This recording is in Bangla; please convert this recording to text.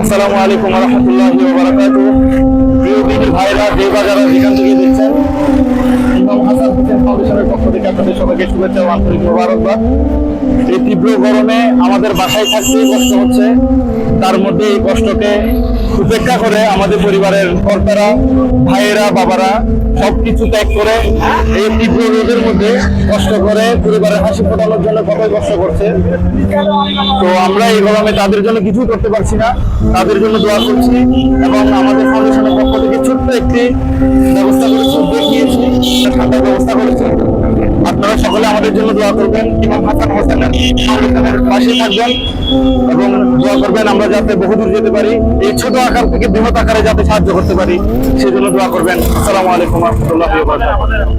আসসালামু আলাইকুম ওয়া রাহমাতুল্লাহি ওয়া বারাকাতুহু। প্রিয় দিনী ভাইরা, যে বাজারে যেখান থেকে দেখছেন, ইমাম হাসান হোসেন ফাউন্ডেশনের পক্ষ থেকে আপনাদের সবাইকে শুভেচ্ছা ও আন্তরিক মোবারকবাদ। এই তীব্র গরমে আমাদের বাসায় থাকতেই কষ্ট হচ্ছে, তার মধ্যে এই কষ্টকে উপেক্ষা করে আমাদের পরিবারের কর্তারা, ভাইয়েরা, বাবারা সবকিছু ত্যাগ করে এই তীব্র রোদের মধ্যে কষ্ট করে পরিবারের হাসি ফোটানোর জন্য কতই কষ্ট করছে। তো আমরা এই গরমে তাদের জন্য কিছুই করতে পারছি না, তাদের জন্য দোয়া করছি এবং আমাদের ফাউন্ডেশনের পক্ষ থেকে ছোট্ট একটি ব্যবস্থা করেছি, দেখিয়েছি, ঠান্ডার ব্যবস্থা করেছি। আপনারা সকলে আমাদের জন্য দোয়া করবেন, ইমাম হাসান হোসেনের ফাউন্ডেশনের পাশে থাকবেন এবং দোয়া করবেন আমরা যাতে বহুদূর যেতে পারি, এই ছোট আকার থেকে বৃহৎ আকারে যাতে সাহায্য করতে পারি সেজন্য দোয়া করবেন। আসসালামু আলাইকুম ওয়া রাহমাতুল্লাহি ওয়া বারাকাতুহু।